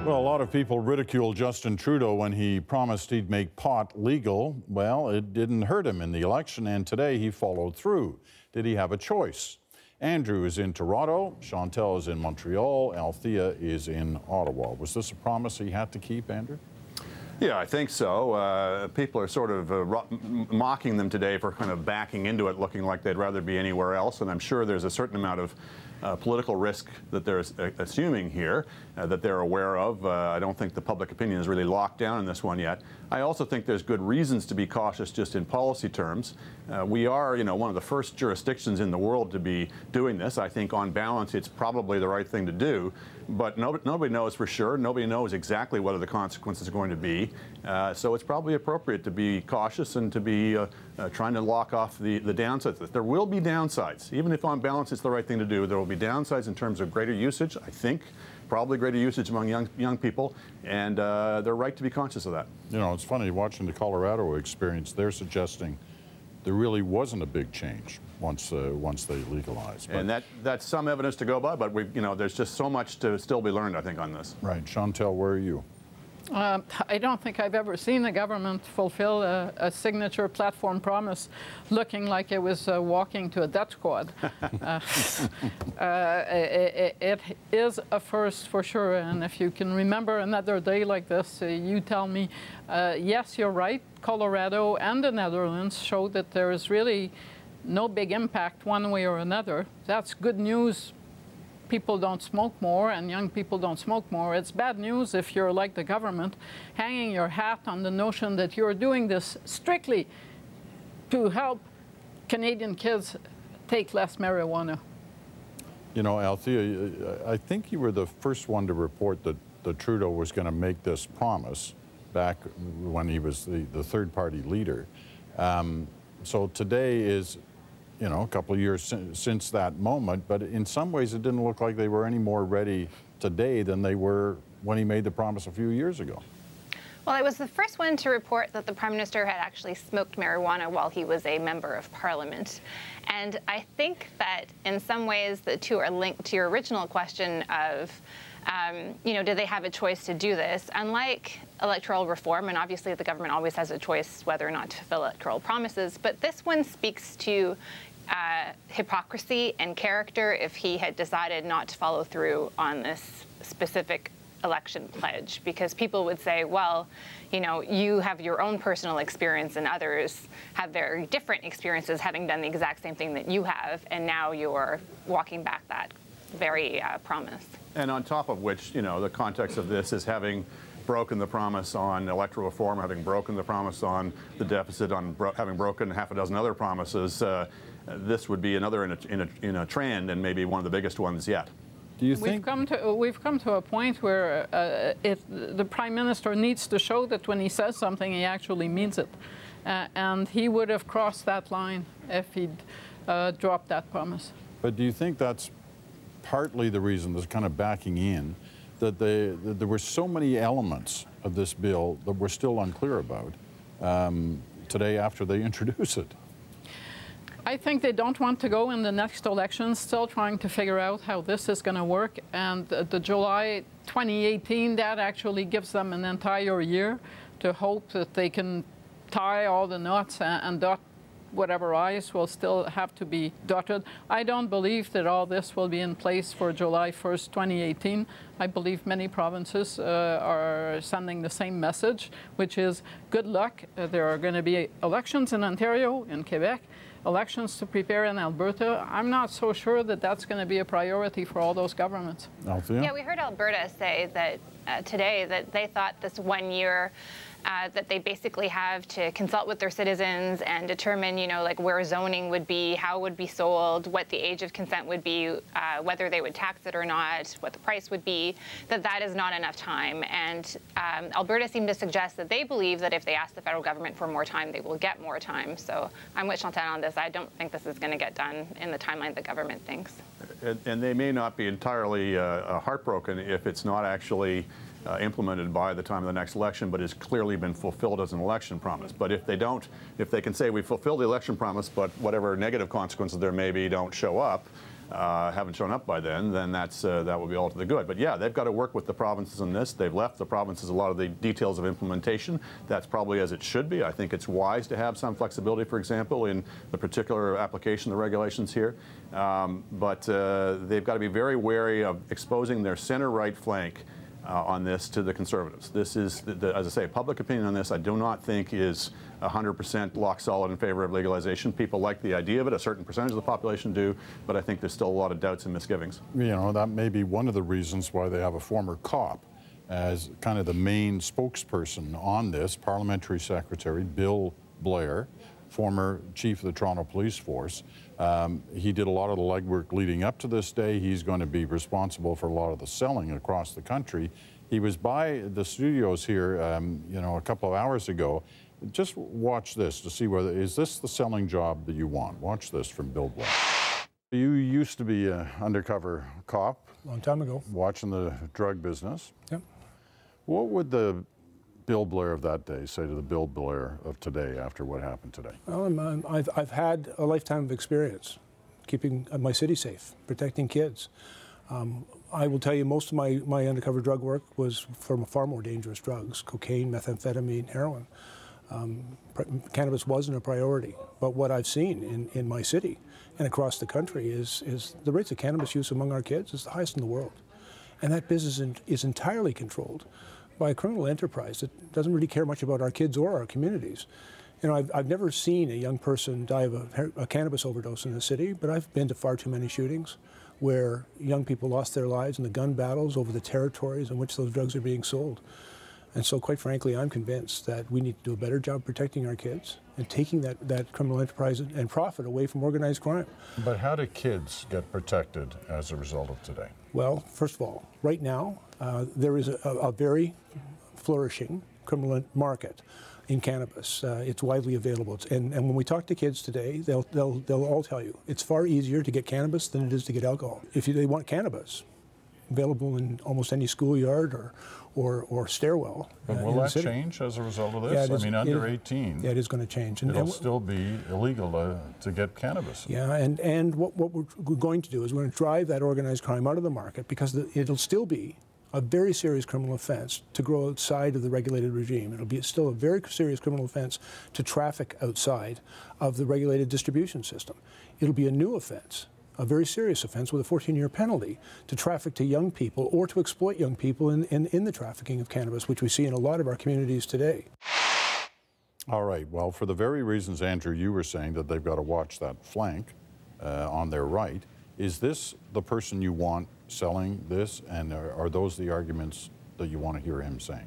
Well, a lot of people ridiculed Justin Trudeau when he promised he'd make pot legal. Well, it didn't hurt him in the election, and today he followed through. Did he have a choice? Andrew is in Toronto, Chantal is in Montreal, Althea is in Ottawa. Was this a promise he had to keep, Andrew? Yeah, I think so. People are sort of mocking them today for kind of backing into it, looking like they'd rather be anywhere else, and I'm sure there's a certain amount of political risk that they're assuming here, that they're aware of. I don't think the public opinion is really locked down in this one yet. I also think there's good reasons to be cautious just in policy terms. We are, one of the first jurisdictions in the world to be doing this. I think on balance it's probably the right thing to do, but nobody knows for sure. Nobody knows exactly what the consequences are going to be. So it's probably appropriate to be cautious and to be trying to lock off the downsides. There will be downsides. Even if on balance it's the right thing to do, there will be downsides in terms of greater usage, I think, probably greater usage among young people, and they're right to be conscious of that. It's funny, watching the Colorado experience, they're suggesting there really wasn't a big change once they legalized. And that's some evidence to go by, but there's just so much to still be learned, I think, on this. Right. Chantal, where are you? I don't think I've ever seen the government fulfill a signature platform promise looking like it was walking to a death squad. It is a first for sure, and if you can remember another day like this, you tell me, yes, you're right, Colorado and the Netherlands show that there is really no big impact one way or another. That's good news. People don't smoke more and young people don't smoke more. It's bad news if you're like the government, hanging your hat on the notion that you're doing this strictly to help Canadian kids take less marijuana. Althea, I think you were the first one to report that Trudeau was going to make this promise back when he was the third-party leader. So today is a couple of years since that moment, but in some ways it didn't look like they were any more ready today than they were when he made the promise a few years ago. Well, I was the first one to report that the Prime Minister had actually smoked marijuana while he was a member of Parliament. And I think that in some ways the two are linked to your original question of do they have a choice to do this? Unlike electoral reform, and obviously the government always has a choice whether or not to fulfill electoral promises, but this one speaks to hypocrisy and character if he had decided not to follow through on this specific election pledge, because people would say, well, you have your own personal experience and others have very different experiences having done the exact same thing that you have, and now you're walking back that very promise. And on top of which, the context of this is having broken the promise on electoral reform, having broken the promise on the deficit, on having broken half a dozen other promises. This would be another in a trend, and maybe one of the biggest ones yet. Do you think we've come to a point where the Prime Minister needs to show that when he says something, he actually means it, and he would have crossed that line if he'd dropped that promise. But do you think that's partly the reason that's kind of backing in, that there were so many elements of this bill that we're still unclear about today after they introduce it? I think they don't want to go in the next election still trying to figure out how this is going to work, and the July 2018, that actually gives them an entire year to hope that they can tie all the knots and dot whatever I's will still have to be dotted. I don't believe that all this will be in place for July 1st, 2018. I believe many provinces are sending the same message, which is good luck. There are going to be elections in Ontario, in Quebec, elections to prepare in Alberta. I'm not so sure that that's going to be a priority for all those governments. Althea? Yeah, we heard Alberta say that today that they thought this 1 year that they basically have to consult with their citizens and determine, like where zoning would be, how it would be sold, what the age of consent would be, whether they would tax it or not, what the price would be, that is not enough time. And Alberta seemed to suggest that they believe that if they ask the federal government for more time, they will get more time. So I'm with Chantal on this. I don't think this is going to get done in the timeline the government thinks. And they may not be entirely heartbroken if it's not actually implemented by the time of the next election, but has clearly been fulfilled as an election promise. But if they don't, if they can say we fulfilled the election promise, but whatever negative consequences there may be don't show up, haven't shown up by then that will be all to the good. But yeah, they've got to work with the provinces on this. They've left the provinces a lot of the details of implementation. That's probably as it should be. I think it's wise to have some flexibility, for example, in the particular application of the regulations here. But they've got to be very wary of exposing their center-right flank on this to the Conservatives. This is, as I say, public opinion on this I do not think is 100% lock solid in favor of legalization. People like the idea of it, a certain percentage of the population do, but I think there's still a lot of doubts and misgivings. You know, that may be one of the reasons why they have a former cop as kind of the main spokesperson on this, Parliamentary Secretary Bill Blair, former chief of the Toronto Police Force. He did a lot of the legwork leading up to this day. He's going to be responsible for a lot of the selling across the country. He was by the studios here, you know, a couple of hours ago. Just watch this to see whether, is this the selling job that you want? Watch this from Bill Blair. You used to be an undercover cop. Long time ago. Watching the drug business. Yep. What would the Bill Blair of that day say to the Bill Blair of today after what happened today? Well, I've had a lifetime of experience keeping my city safe, protecting kids. I will tell you most of my undercover drug work was from far more dangerous drugs, cocaine, methamphetamine, heroin. Cannabis wasn't a priority, but what I've seen in my city and across the country is the rates of cannabis use among our kids is the highest in the world. And that business is entirely controlled by a criminal enterprise that doesn't really care much about our kids or our communities. You know, I've never seen a young person die of a cannabis overdose in the city, but I've been to far too many shootings where young people lost their lives in the gun battles over the territories in which those drugs are being sold. And so, quite frankly, I'm convinced that we need to do a better job protecting our kids and taking that criminal enterprise and profit away from organized crime. But how do kids get protected as a result of today? Well, first of all, right now, there is a very flourishing criminal market in cannabis. It's widely available. And when we talk to kids today, they'll all tell you it's far easier to get cannabis than it is to get alcohol. If they want cannabis, available in almost any schoolyard or stairwell. But will that change as a result of this? Yeah, I mean, under 18, yeah, it is going to change. It'll still be illegal to get cannabis. Yeah, and what we're going to do is we're going to drive that organized crime out of the market because it'll still be a very serious criminal offense to grow outside of the regulated regime. It'll be still a very serious criminal offense to traffic outside of the regulated distribution system. It'll be a new offense, a very serious offense with a 14-year penalty to traffic to young people or to exploit young people in the trafficking of cannabis, which we see in a lot of our communities today. All right, well, for the very reasons, Andrew, you were saying that they've got to watch that flank on their right, is this the person you want selling this, and are those the arguments that you want to hear him saying?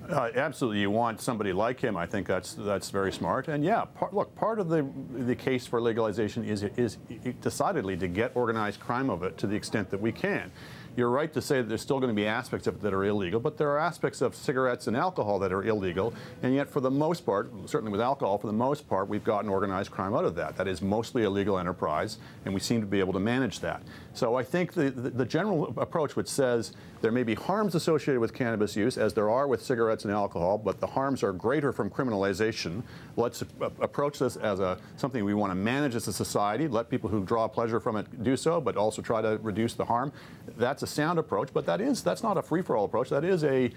Absolutely, you want somebody like him. I think that's very smart. And yeah, part of the case for legalization is decidedly to get organized crime of it to the extent that we can. You're right to say that there's still going to be aspects of it that are illegal, but there are aspects of cigarettes and alcohol that are illegal, and yet for the most part, certainly with alcohol, for the most part, we've gotten organized crime out of that. That is mostly a legal enterprise, and we seem to be able to manage that. So I think the general approach which says there may be harms associated with cannabis use, as there are with cigarettes and alcohol, but the harms are greater from criminalization. Let's approach this as something we want to manage as a society, let people who draw pleasure from it do so, but also try to reduce the harm. That's a sound approach, but that's not a free-for-all approach. That is a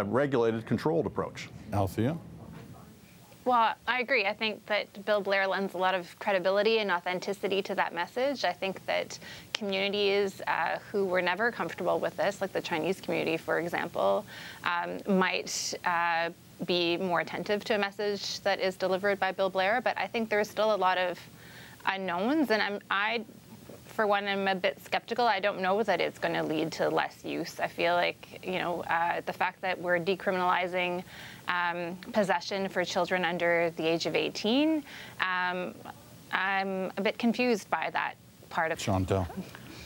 regulated, controlled approach. Althea? Well, I agree. I think that Bill Blair lends a lot of credibility and authenticity to that message. I think that communities who were never comfortable with this, like the Chinese community, for example, might be more attentive to a message that is delivered by Bill Blair. But I think there's still a lot of unknowns, and for one, I'm a bit skeptical. I don't know that it's going to lead to less use. I feel like, you know, the fact that we're decriminalizing possession for children under the age of 18, I'm a bit confused by that part of it. Chantal.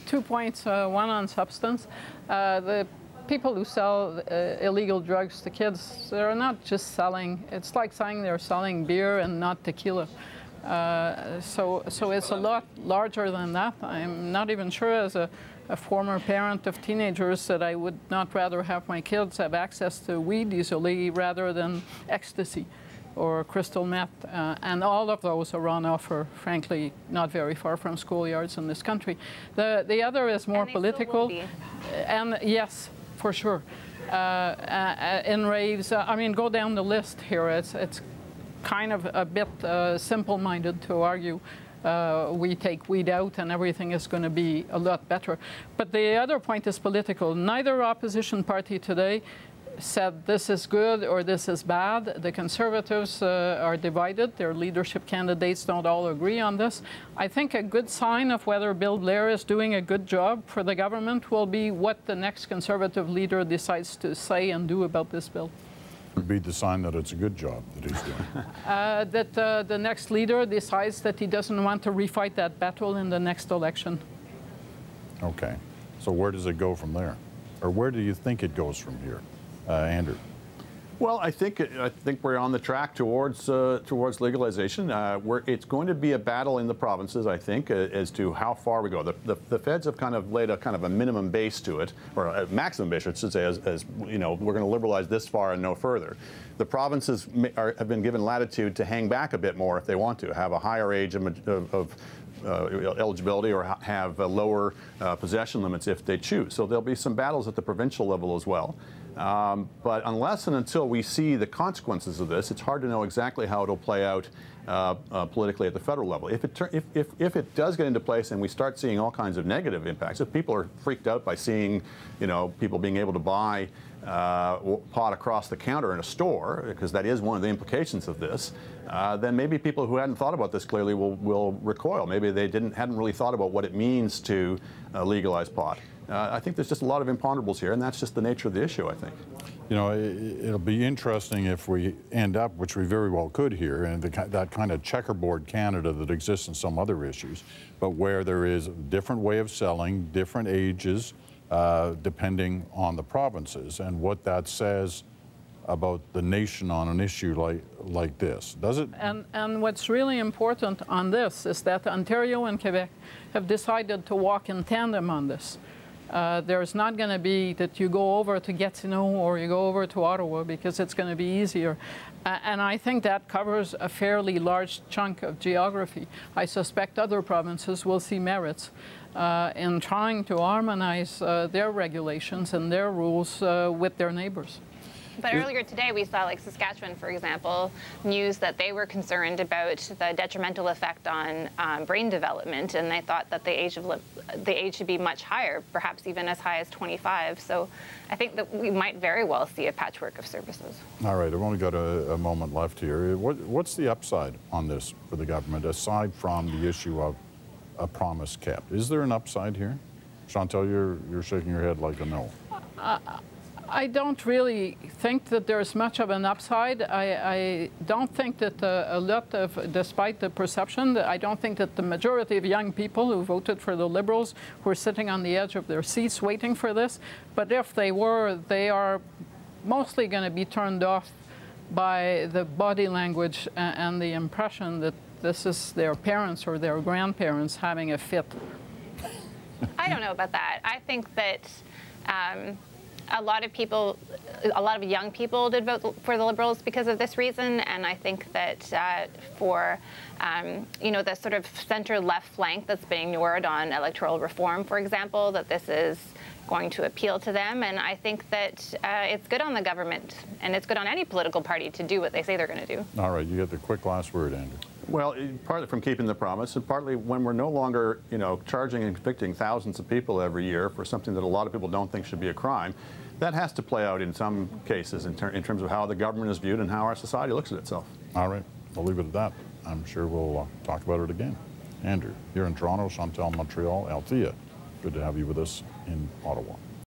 2 points, one on substance. The people who sell illegal drugs to kids, they're not just selling. It's like saying they're selling beer and not tequila. So it's a lot larger than that. I'm not even sure, as a former parent of teenagers, that I would not rather have my kids have access to weed easily rather than ecstasy. or crystal meth, and all of those are on offer, frankly, not very far from schoolyards in this country. The other is more political, and yes, for sure. In raves, I mean, go down the list here. It's kind of a bit simple-minded to argue we take weed out and everything is going to be a lot better. But the other point is political. Neither opposition party today said this is good or this is bad. The Conservatives are divided. Their leadership candidates don't all agree on this. I think a good sign of whether Bill Blair is doing a good job for the government will be what the next Conservative leader decides to say and do about this bill. Would be the sign that it's a good job that he's doing. That the next leader decides that he doesn't want to refight that battle in the next election. Okay. So where does it go from there? Or where do you think it goes from here? Andrew. Well, I think we're on the track towards legalization. It's going to be a battle in the provinces, I think, as to how far we go. The feds have kind of laid a minimum base to it, or a maximum base, I should say, as you know, we're going to liberalize this far and no further. The provinces have been given latitude to hang back a bit more if they want to, have a higher age of eligibility or have lower possession limits if they choose. So there'll be some battles at the provincial level as well. But unless and until we see the consequences of this, it's hard to know exactly how it'll play out politically at the federal level. If it does get into place and we start seeing all kinds of negative impacts, if people are freaked out by seeing, you know, people being able to buy pot across the counter in a store, because that is one of the implications of this, then maybe people who hadn't thought about this clearly will recoil. Maybe they hadn't really thought about what it means to legalize pot. I think there's just a lot of imponderables here, and that's just the nature of the issue, I think. You know, it'll be interesting if we end up, which we very well could here, in that kind of checkerboard Canada that exists in some other issues, but where there is a different way of selling, different ages, depending on the provinces, and what that says about the nation on an issue like this. Does it? And what's really important on this is that Ontario and Quebec have decided to walk in tandem on this. There's not going to be that you go over to Gatineau or you go over to Ottawa because it's going to be easier. And I think that covers a fairly large chunk of geography. I suspect other provinces will see merits in trying to harmonize their regulations and their rules with their neighbors. But earlier today, we saw, like Saskatchewan, for example, news that they were concerned about the detrimental effect on brain development, and they thought that the age should be much higher, perhaps even as high as 25. So I think that we might very well see a patchwork of services. All right, I've only got a moment left here. What's the upside on this for the government, aside from the issue of a promise kept? Is there an upside here? Chantal, you're shaking your head like a no. I don't really think that there's much of an upside. I don't think that a lot of, despite the perception, I don't think that the majority of young people who voted for the Liberals were sitting on the edge of their seats waiting for this. But if they were, they are mostly going to be turned off by the body language and the impression that this is their parents or their grandparents having a fit. I don't know about that. I think that a lot of young people did vote for the Liberals because of this reason, and I think that for you know, the sort of center-left flank that's being lured on electoral reform, for example, that this is going to appeal to them, and I think that it's good on the government, and it's good on any political party to do what they say they're going to do. All right, you get the quick last word, Andrew. Well, partly from keeping the promise, and partly when we're no longer, you know, charging and convicting thousands of people every year for something that a lot of people don't think should be a crime, that has to play out in some cases in terms of how the government is viewed and how our society looks at itself. All right, we'll leave it at that. I'm sure we'll talk about it again. Andrew, here in Toronto, Chantal, Montreal, Althea, good to have you with us in Ottawa.